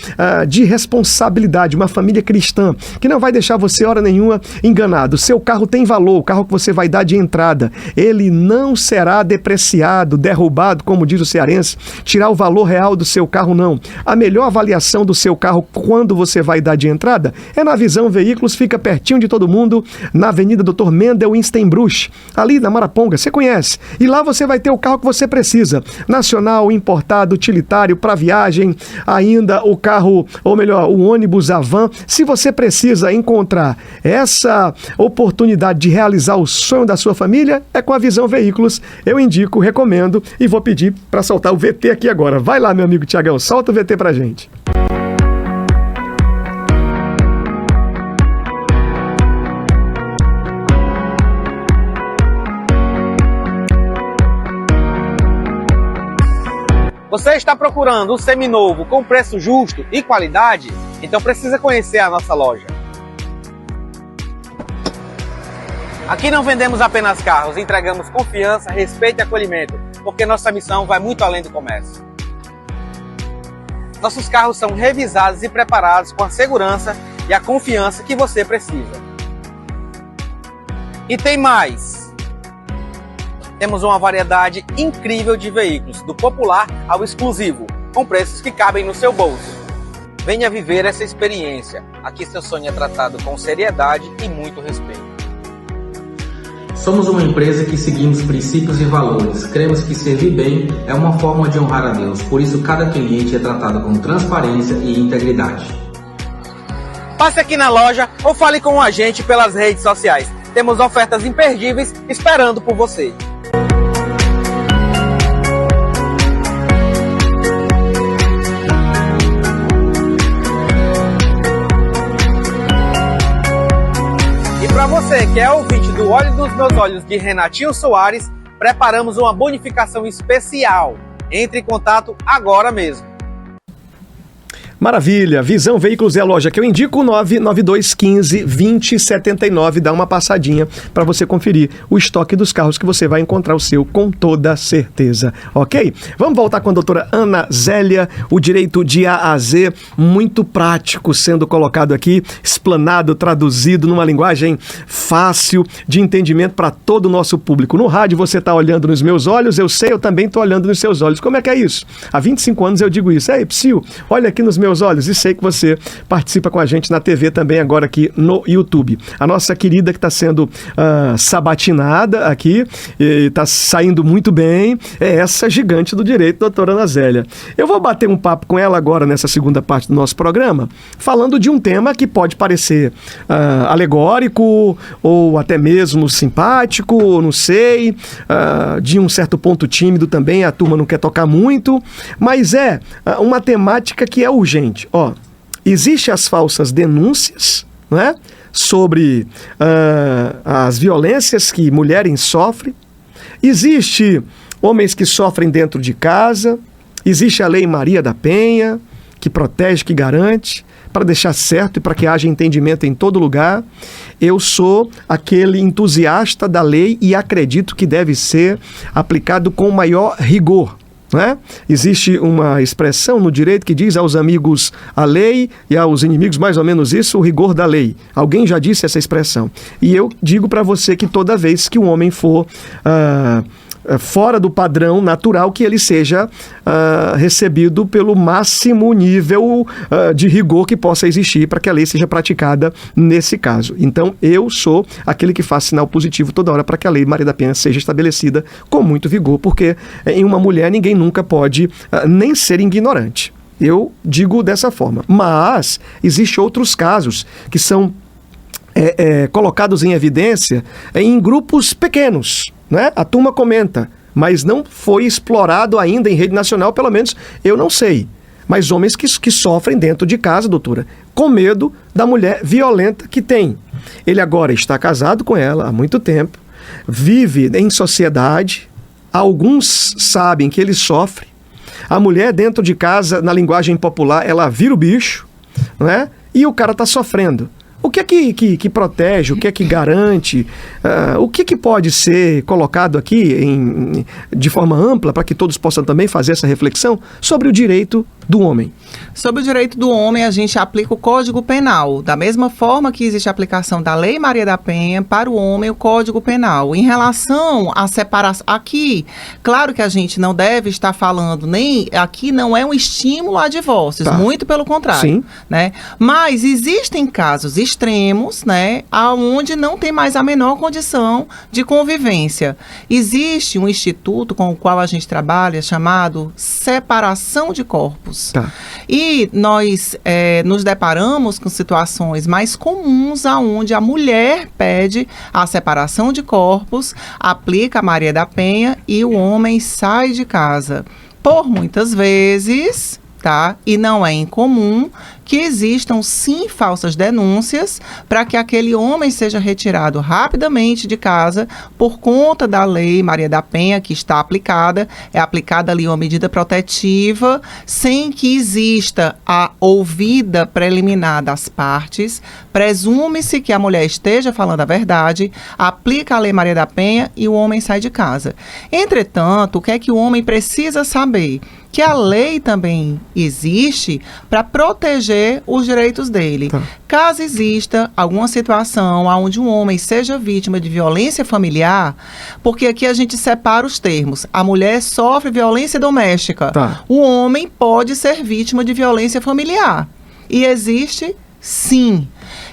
de responsabilidade, uma família cristã, que não vai deixar você hora nenhuma enganado. Seu carro tem valor, o carro que você vai dar de entrada, ele não será depreciado, derrubado, como diz o cearense, tirar o valor real do seu carro, não. A melhor avaliação do seu carro quando você vai dar de entrada é na Visão Veículos, fica pertinho de todo mundo, na Avenida Dr. Mendel Instenbruch, ali na Maraponga, você conhece. E lá você vai ter o carro que você precisa. Nacional, importado, utilitário, para viagem, ainda o carro, ou melhor, o ônibus, a van. Se você precisa encontrar essa oportunidade de realizar o sonho da sua família, é com a Visão Veículos. Eu indico, recomendo e vou pedir para soltar o VT aqui agora. Vai lá, meu amigo Tiagão, solta o VT pra gente. Você está procurando um seminovo com preço justo e qualidade? Então precisa conhecer a nossa loja. Aqui não vendemos apenas carros, entregamos confiança, respeito e acolhimento, porque nossa missão vai muito além do comércio. Nossos carros são revisados e preparados com a segurança e a confiança que você precisa. E tem mais! Temos uma variedade incrível de veículos, do popular ao exclusivo, com preços que cabem no seu bolso. Venha viver essa experiência. Aqui seu sonho é tratado com seriedade e muito respeito. Somos uma empresa que seguimos princípios e valores. Cremos que servir bem é uma forma de honrar a Deus. Por isso, cada cliente é tratado com transparência e integridade. Passe aqui na loja ou fale com a gente pelas redes sociais. Temos ofertas imperdíveis esperando por você. Para você que é ouvinte do Olho dos Meus Olhos de Renatinho Soares, preparamos uma bonificação especial. Entre em contato agora mesmo. Maravilha, Visão Veículos é a loja que eu indico, 99215-2079, dá uma passadinha para você conferir o estoque dos carros que você vai encontrar o seu com toda certeza, ok? Vamos voltar com a doutora Ana Zélia, o direito de A a Z, muito prático sendo colocado aqui, explanado, traduzido numa linguagem fácil de entendimento para todo o nosso público. No rádio você está olhando nos meus olhos, eu sei, eu também estou olhando nos seus olhos. Como é que é isso? Há 25 anos eu digo isso. Ei, Psyu, olha aqui nos meus olhos, e sei que você participa com a gente na TV também, agora aqui no YouTube. A nossa querida que está sendo sabatinada aqui, e está saindo muito bem, é essa gigante do direito, doutora Ana Zélia. Eu vou bater um papo com ela agora nessa segunda parte do nosso programa, falando de um tema que pode parecer alegórico, ou até mesmo simpático, não sei, de um certo ponto tímido também, a turma não quer tocar muito, mas é uma temática que é urgente. Existem as falsas denúncias, não é? Sobre as violências que mulheres sofrem. Existe homens que sofrem dentro de casa. Existe a Lei Maria da Penha, que protege, que garante, para deixar certo e para que haja entendimento em todo lugar. Eu sou aquele entusiasta da lei e acredito que deve ser aplicado com maior rigor. Né? Existe uma expressão no direito que diz aos amigos a lei e aos inimigos mais ou menos isso, o rigor da lei. Alguém já disse essa expressão. E eu digo para você que toda vez que um homem for fora do padrão natural, que ele seja recebido pelo máximo nível de rigor que possa existir para que a lei seja praticada nesse caso. Então, eu sou aquele que faz sinal positivo toda hora para que a Lei Maria da Penha seja estabelecida com muito vigor, porque em uma mulher ninguém nunca pode nem ser ignorante. Eu digo dessa forma. Mas existem outros casos que são colocados em evidência em grupos pequenos, né? A turma comenta, mas não foi explorado ainda em rede nacional, pelo menos eu não sei. Mas homens que sofrem dentro de casa, doutora, com medo da mulher violenta que tem. Ele agora está casado com ela há muito tempo, vive em sociedade, alguns sabem que ele sofre. A mulher dentro de casa, na linguagem popular, ela vira o bicho, não é? E o cara está sofrendo. O que é que protege, o que é que garante, o que pode ser colocado aqui de forma ampla para que todos possam também fazer essa reflexão sobre o direito do homem? Sobre o direito do homem, a gente aplica o Código Penal. Da mesma forma que existe a aplicação da Lei Maria da Penha para o homem, o Código Penal. Em relação à separação, aqui, claro que a gente não deve estar falando, aqui não é um estímulo a divórcios, muito pelo contrário. Sim. Né? Mas existem casos extremos, né, aonde não tem mais a menor condição de convivência. Existe um instituto com o qual a gente trabalha chamado separação de corpos. Tá. E nós nos deparamos com situações mais comuns aonde a mulher pede a separação de corpos, aplica a Maria da Penha e o homem sai de casa. Por muitas vezes, tá? E não é incomum que existam sim falsas denúncias para que aquele homem seja retirado rapidamente de casa por conta da lei Maria da Penha que está aplicada. É aplicada ali uma medida protetiva sem que exista a ouvida preliminar das partes. Presume-se que a mulher esteja falando a verdade, aplica a lei Maria da Penha e o homem sai de casa. Entretanto, o que é que o homem precisa saber? Que a lei também existe para proteger os direitos dele. Tá. Caso exista alguma situação onde um homem seja vítima de violência familiar, porque aqui a gente separa os termos. A mulher sofre violência doméstica. Tá. O homem pode ser vítima de violência familiar. E existe, sim.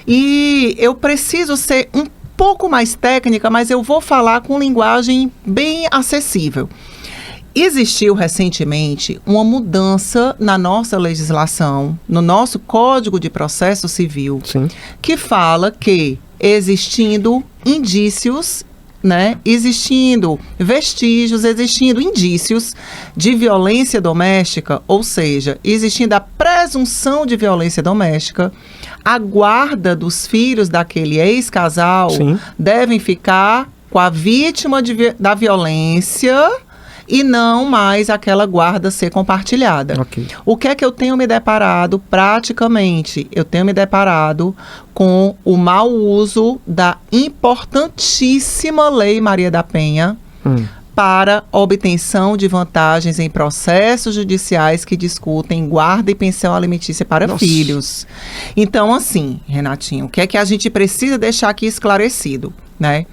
E eu preciso ser um pouco mais técnica, mas eu vou falar com linguagem bem acessível. Existiu recentemente uma mudança na nossa legislação, no nosso Código de Processo Civil, Sim. que fala que existindo indícios, né, existindo vestígios, existindo indícios de violência doméstica, ou seja, existindo a presunção de violência doméstica, a guarda dos filhos daquele ex-casal Sim. devem ficar com a vítima da violência e não mais aquela guarda ser compartilhada. Ok. O que é que eu tenho me deparado praticamente? Eu tenho me deparado com o mau uso da importantíssima Lei Maria da Penha para obtenção de vantagens em processos judiciais que discutem guarda e pensão alimentícia para Nossa. filhos. Então, assim, Renatinho, o que é que a gente precisa deixar aqui esclarecido, né?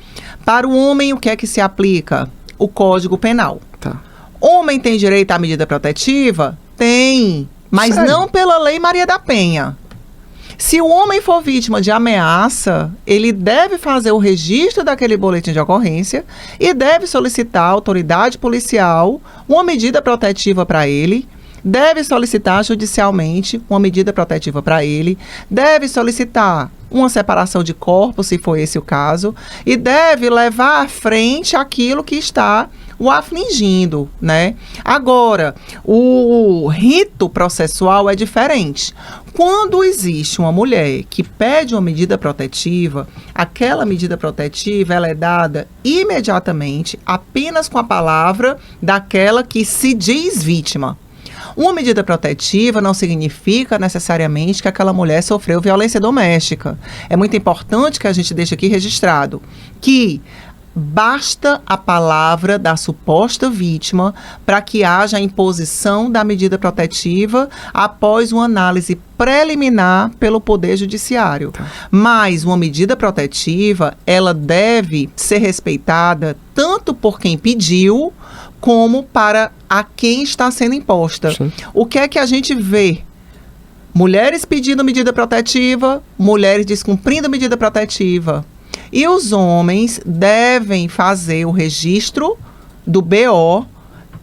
Para o homem, o que é que se aplica? O Código Penal. Tá. Homem tem direito à medida protetiva? Tem, mas Sério? não pela Lei Maria da Penha. Se o homem for vítima de ameaça, ele deve fazer o registro daquele boletim de ocorrência e deve solicitar à autoridade policial uma medida protetiva para ele, deve solicitar judicialmente uma medida protetiva para ele, deve solicitar uma separação de corpos, se for esse o caso, e deve levar à frente aquilo que está o afligindo, né? Agora, o rito processual é diferente. Quando existe uma mulher que pede uma medida protetiva, aquela medida protetiva ela é dada imediatamente, apenas com a palavra daquela que se diz vítima. Uma medida protetiva não significa necessariamente que aquela mulher sofreu violência doméstica. É muito importante que a gente deixe aqui registrado que basta a palavra da suposta vítima para que haja a imposição da medida protetiva após uma análise preliminar pelo Poder Judiciário. Mas uma medida protetiva, ela deve ser respeitada tanto por quem pediu, como para a quem está sendo imposta. Sim. O que é que a gente vê? Mulheres pedindo medida protetiva, mulheres descumprindo medida protetiva. E os homens devem fazer o registro do BO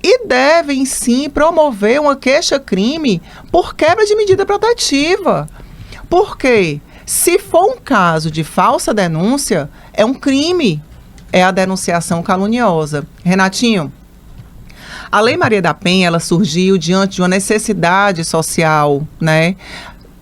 e devem sim promover uma queixa-crime por quebra de medida protetiva. Por quê? Se for um caso de falsa denúncia, é um crime, é a denunciação caluniosa. Renatinho, a Lei Maria da Penha, ela surgiu diante de uma necessidade social, né?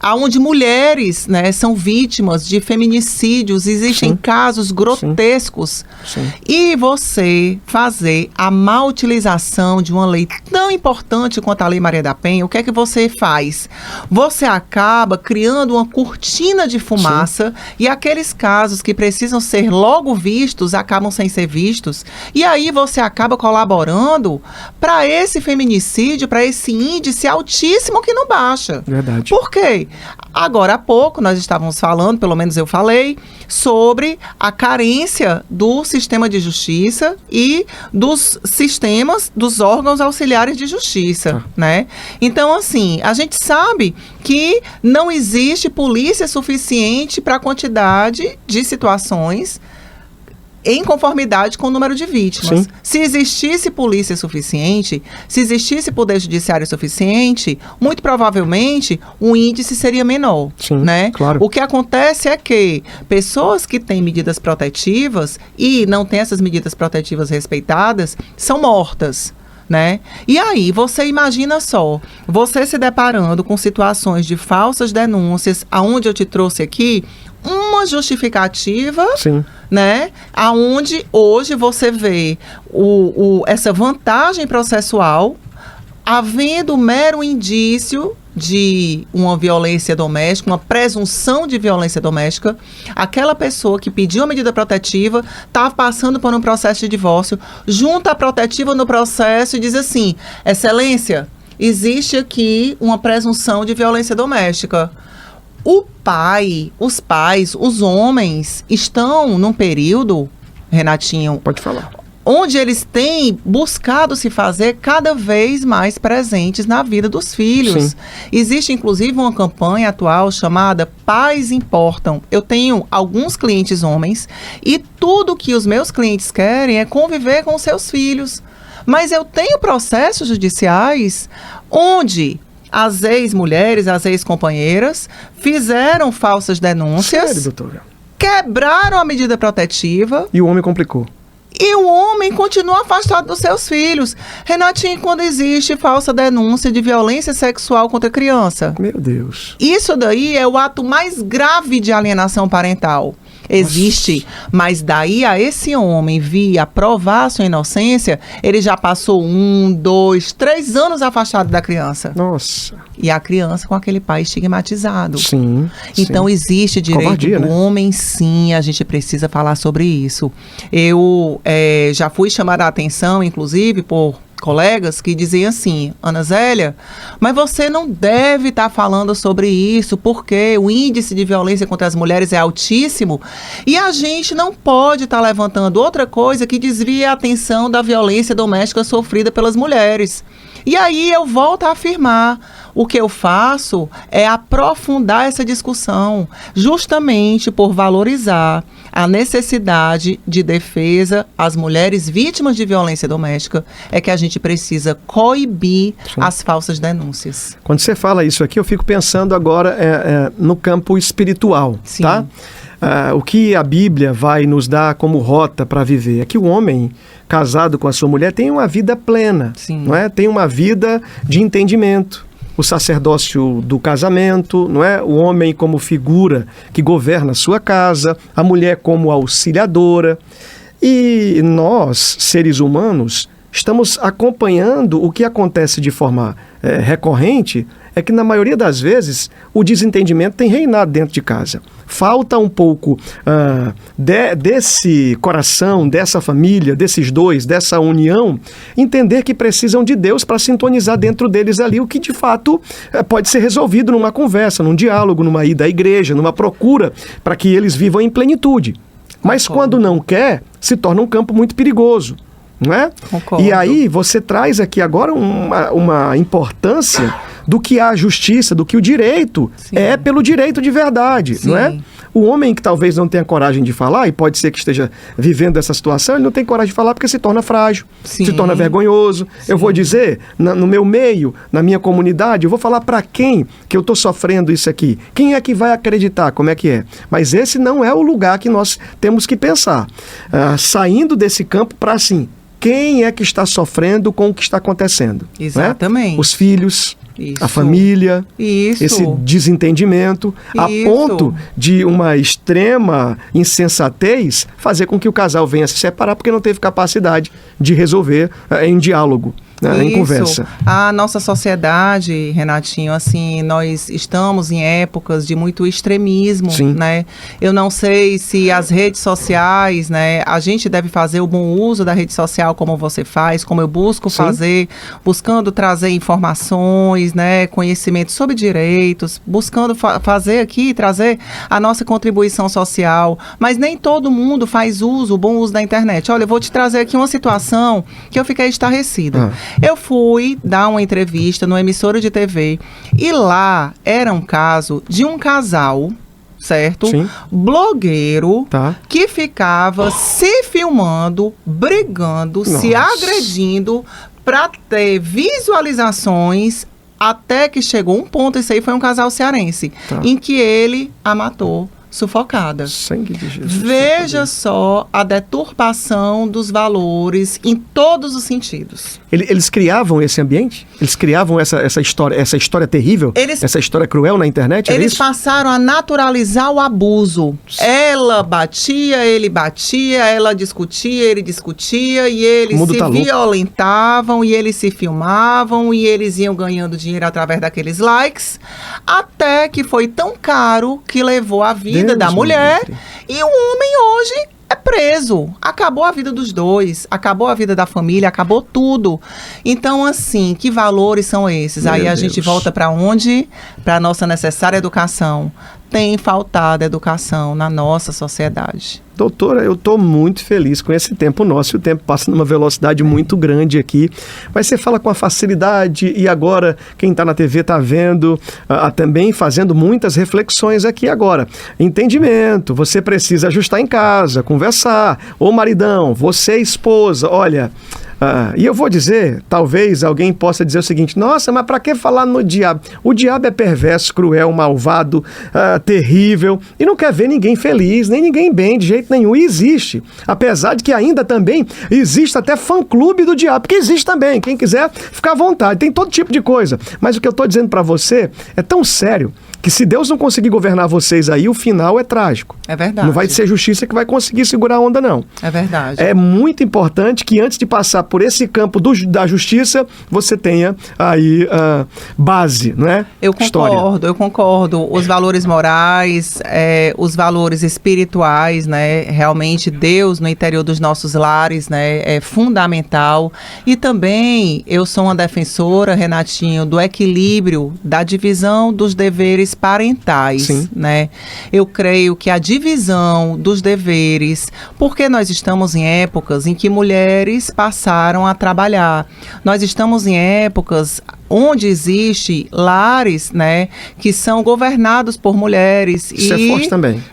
Onde mulheres, né, são vítimas de feminicídios, existem Sim. casos grotescos. Sim. E você fazer a má utilização de uma lei tão importante quanto a Lei Maria da Penha, o que é que você faz? Você acaba criando uma cortina de fumaça e aqueles casos que precisam ser logo vistos, acabam sem ser vistos. E aí você acaba colaborando para esse feminicídio, para esse índice altíssimo que não baixa. Verdade. Por quê? Agora há pouco nós estávamos falando, pelo menos eu falei, sobre a carência do sistema de justiça e dos sistemas, dos órgãos auxiliares de justiça, né? Então, assim, a gente sabe que não existe polícia suficiente para a quantidade de situações em conformidade com o número de vítimas. Sim. Se existisse polícia suficiente, se existisse poder judiciário suficiente, muito provavelmente o índice seria menor. Sim, né? claro. O que acontece é que pessoas que têm medidas protetivas e não têm essas medidas protetivas respeitadas são mortas. Né? E aí, você imagina só, você se deparando com situações de falsas denúncias, aonde eu te trouxe aqui uma justificativa, Sim. né? Aonde hoje você vê essa vantagem processual, havendo mero indício de uma violência doméstica, uma presunção de violência doméstica, aquela pessoa que pediu a medida protetiva está passando por um processo de divórcio, junta a protetiva no processo e diz assim: Excelência, existe aqui uma presunção de violência doméstica. Os pais, os homens estão num período, Renatinho, Pode falar. onde eles têm buscado se fazer cada vez mais presentes na vida dos filhos. Sim. Existe, inclusive, uma campanha atual chamada Pais Importam. Eu tenho alguns clientes homens e tudo que os meus clientes querem é conviver com os seus filhos. Mas eu tenho processos judiciais onde as ex-mulheres, as ex-companheiras fizeram falsas denúncias, Sério, doutora? quebraram a medida protetiva, E o homem complicou. e o homem continua afastado dos seus filhos. Renatinho, quando existe falsa denúncia de violência sexual contra criança, Meu Deus. isso daí é o ato mais grave de alienação parental. Existe, mas daí a esse homem vir provar sua inocência, ele já passou 1, 2, 3 anos afastado da criança. Nossa. E a criança com aquele pai estigmatizado. Sim. Então, sim. existe direito Covardia, do né? homem, sim, a gente precisa falar sobre isso. Eu já fui chamada a atenção, inclusive, por colegas que diziam assim: Ana Zélia, mas você não deve estar falando sobre isso, porque o índice de violência contra as mulheres é altíssimo e a gente não pode estar levantando outra coisa que desvie a atenção da violência doméstica sofrida pelas mulheres. E aí eu volto a afirmar, o que eu faço é aprofundar essa discussão, justamente por valorizar a necessidade de defesa às mulheres vítimas de violência doméstica, é que a gente precisa coibir as falsas denúncias. Quando você fala isso aqui, eu fico pensando agora no campo espiritual, Sim. tá? O que a Bíblia vai nos dar como rota para viver é que o homem casado com a sua mulher tem uma vida plena, Sim. não é? Tem uma vida de entendimento. O sacerdócio do casamento, não é? O homem como figura que governa a sua casa, a mulher como auxiliadora. E nós, seres humanos, estamos acompanhando o que acontece de forma recorrente, é que na maioria das vezes o desentendimento tem reinado dentro de casa. Falta um pouco desse coração, dessa família, desses dois, dessa união, entender que precisam de Deus para sintonizar dentro deles ali o que de fato pode ser resolvido numa conversa, num diálogo, numa ida à igreja, numa procura para que eles vivam em plenitude. Mas quando não quer, se torna um campo muito perigoso. Não é? Concordo. E aí você traz aqui agora uma importância do que a justiça, do que o direito Sim. é pelo direito de verdade, Sim. não é? O homem que talvez não tenha coragem de falar, e pode ser que esteja vivendo essa situação, ele não tem coragem de falar porque se torna frágil, Sim. se torna vergonhoso. Sim. Eu vou dizer, no meu meio, na minha comunidade, eu vou falar para quem que eu estou sofrendo isso aqui? Quem é que vai acreditar como é que é? Mas esse não é o lugar que nós temos que pensar. Saindo desse campo para assim, quem é que está sofrendo com o que está acontecendo? Exatamente. Né? Os filhos, Isso. a família, Isso. esse desentendimento, a Isso. ponto de uma extrema insensatez fazer com que o casal venha se separar porque não teve capacidade de resolver em diálogo. Em conversa. A nossa sociedade, Renatinho, assim, nós estamos em épocas de muito extremismo, Sim. né? Eu não sei se as redes sociais, né? A gente deve fazer o bom uso da rede social como você faz, como eu busco Sim. fazer, buscando trazer informações, né? Conhecimento sobre direitos, buscando fazer aqui, trazer a nossa contribuição social, mas nem todo mundo faz uso, o bom uso da internet. Olha, eu vou te trazer aqui uma situação que eu fiquei estarrecida. Eu fui dar uma entrevista numa emissora de TV e lá era um caso de um casal, certo? Sim. Blogueiro, Tá. que ficava se filmando, brigando, se Nossa. agredindo para ter visualizações, até que chegou um ponto, isso aí foi um casal cearense, Tá. em que ele a matou sufocada. Sangue de Jesus. Veja só a deturpação dos valores em todos os sentidos. Eles criavam esse ambiente? Eles criavam essa história terrível? Essa história cruel na internet? Era Eles isso? passaram a naturalizar o abuso. Ela batia, ele batia, ela discutia, ele discutia, e eles O mundo se tá louco. violentavam, e eles se filmavam, e eles iam ganhando dinheiro através daqueles likes, até que foi tão caro que levou a vida Deus da me mulher, livre. e o homem hoje é preso. Acabou a vida dos dois, acabou a vida da família, acabou tudo. Então, assim, que valores são esses? Meu Aí a gente Deus. volta para onde? Para a nossa necessária educação. Tem faltado educação na nossa sociedade. Doutora, eu estou muito feliz com esse tempo nosso. O tempo passa numa velocidade muito grande aqui. Mas você fala com a facilidade e agora quem está na TV está vendo também fazendo muitas reflexões aqui agora. Entendimento, você precisa ajustar em casa, conversar. Ô maridão, você esposa, olha... e eu vou dizer, talvez alguém possa dizer o seguinte: nossa, mas para que falar no diabo? O diabo é perverso, cruel, malvado, terrível e não quer ver ninguém feliz, nem ninguém bem, de jeito nenhum. E existe, apesar de que ainda também existe até fã-clube do diabo, que existe também, quem quiser ficar à vontade, tem todo tipo de coisa. Mas o que eu estou dizendo para você é tão sério que se Deus não conseguir governar vocês aí, o final é trágico. É verdade. Não vai ser justiça que vai conseguir segurar a onda, não. É verdade. É muito importante que antes de passar por esse campo da justiça, você tenha aí base, não é? Eu concordo. Os valores morais, os valores espirituais, né? Realmente Deus no interior dos nossos lares, né? É fundamental. E também eu sou uma defensora, Renatinho, do equilíbrio, da divisão dos deveres parentais, Sim. né? Eu creio que a divisão dos deveres, porque nós estamos em épocas em que mulheres passaram a trabalhar. Nós estamos em épocas onde existe lares, né, que são governados por mulheres. Isso é forte também.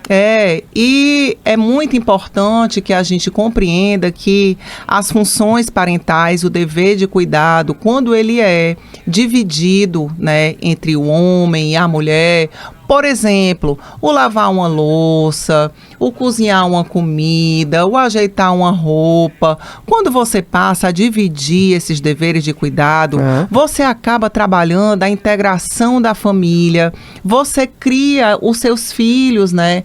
E é muito importante que a gente compreenda que as funções parentais, o dever de cuidado, quando ele é dividido, né, entre o homem e a mulher, por exemplo, o lavar uma louça, o cozinhar uma comida, o ajeitar uma roupa. Quando você passa a dividir esses deveres de cuidado, você acaba trabalhando a integração da família, você cria os seus filhos, né,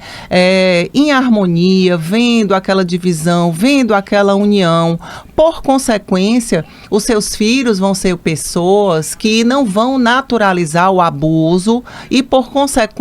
em harmonia, vendo aquela divisão, vendo aquela união. Por consequência, os seus filhos vão ser pessoas que não vão naturalizar o abuso e, por consequência,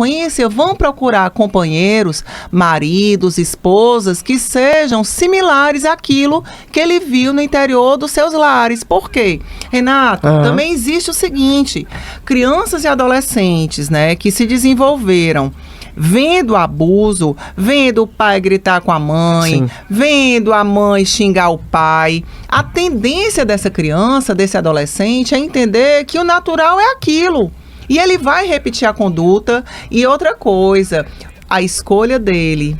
vão procurar companheiros, maridos, esposas que sejam similares àquilo que ele viu no interior dos seus lares. Por quê? Renato, também existe o seguinte: crianças e adolescentes, né, que se desenvolveram vendo abuso, vendo o pai gritar com a mãe, Sim. vendo a mãe xingar o pai. A tendência dessa criança, desse adolescente, é entender que o natural é aquilo. E ele vai repetir a conduta. E outra coisa, a escolha dele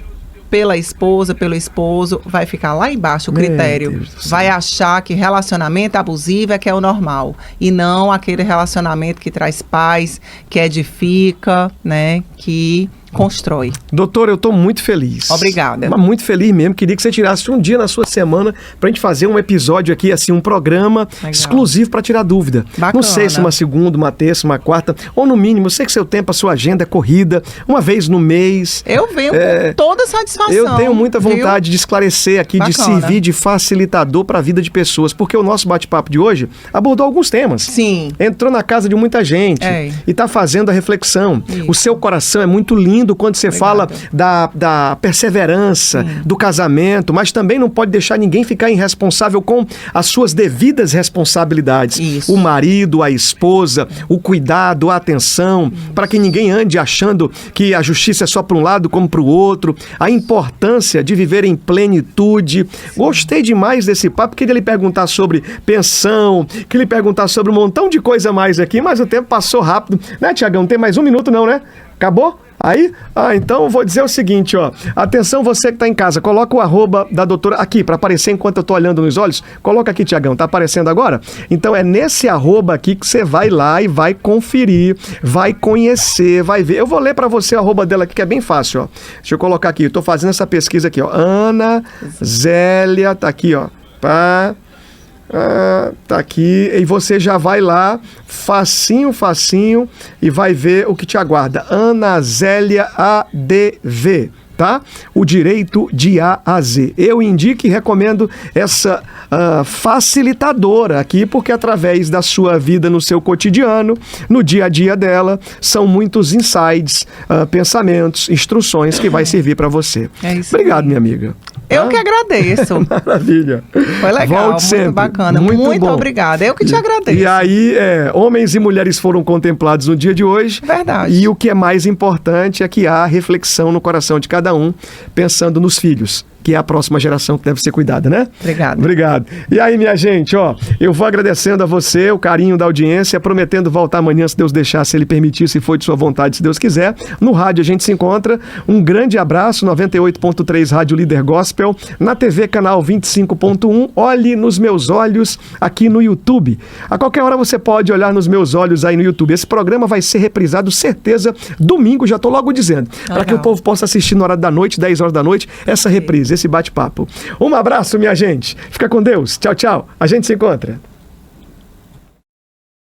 pela esposa, pelo esposo, vai ficar lá embaixo o critério. Vai achar que relacionamento abusivo é que é o normal. E não aquele relacionamento que traz paz, que edifica, né? Que constrói. Doutora, eu estou muito feliz. Obrigada. Mas muito feliz mesmo. Queria que você tirasse um dia na sua semana pra gente fazer um episódio aqui, assim, um programa exclusivo para tirar dúvida. Bacana. Não sei se uma segunda, uma terça, uma quarta, ou no mínimo, eu sei que seu tempo, a sua agenda é corrida, uma vez no mês. Eu venho com toda satisfação. Eu tenho muita vontade de esclarecer aqui, de servir de facilitador para a vida de pessoas, porque o nosso bate-papo de hoje abordou alguns temas. Sim. Entrou na casa de muita gente e está fazendo a reflexão. Isso. O seu coração é muito lindo quando você fala da perseverança, do casamento, mas também não pode deixar ninguém ficar irresponsável com as suas devidas responsabilidades. Isso. O marido, a esposa, o cuidado, a atenção, para que ninguém ande achando que a justiça é só para um lado como para o outro. A importância de viver em plenitude. Gostei demais desse papo. Queria lhe perguntar sobre pensão, queria lhe perguntar sobre um montão de coisa mais aqui, mas o tempo passou rápido. Né, Tiagão? Não tem mais um minuto não, né? Acabou? Aí? Então eu vou dizer o seguinte, ó. Atenção, você que tá em casa, coloca o arroba da doutora aqui, para aparecer enquanto eu tô olhando nos olhos. Coloca aqui, Tiagão, tá aparecendo agora? Então é nesse arroba aqui que você vai lá e vai conferir, vai conhecer, vai ver. Eu vou ler para você o arroba dela aqui, que é bem fácil, ó. Deixa eu colocar aqui, eu tô fazendo essa pesquisa aqui, ó. Ana Zélia, tá aqui, ó. Tá aqui, e você já vai lá, facinho, e vai ver o que te aguarda. Ana Zélia ADV, tá? O direito de A a Z. Eu indico e recomendo essa facilitadora aqui, porque através da sua vida no seu cotidiano, no dia a dia dela, são muitos insights, pensamentos, instruções que vai servir para você. É isso. Obrigado, minha amiga. Eu que agradeço. Maravilha. Foi legal, Volte muito sempre. bacana. Muito bom. Obrigada. Eu que te agradeço. E aí, homens e mulheres foram contemplados no dia de hoje. Verdade. E o que é mais importante é que há reflexão no coração de cada um, pensando nos filhos, que é a próxima geração que deve ser cuidada, né? Obrigada. Obrigado. E aí, minha gente, ó, eu vou agradecendo a você o carinho da audiência, prometendo voltar amanhã, se Deus deixar, se Ele permitir, se for de sua vontade, se Deus quiser. No rádio a gente se encontra. Um grande abraço, 98.3 Rádio Líder Gospel, na TV canal 25.1. Olhe nos meus olhos aqui no YouTube. A qualquer hora você pode olhar nos meus olhos aí no YouTube. Esse programa vai ser reprisado, certeza, domingo, já tô logo dizendo, para que o povo possa assistir na hora da noite, 10 horas da noite, essa reprise, esse bate-papo. Um abraço, minha gente. Fica com Deus. Tchau, tchau. A gente se encontra.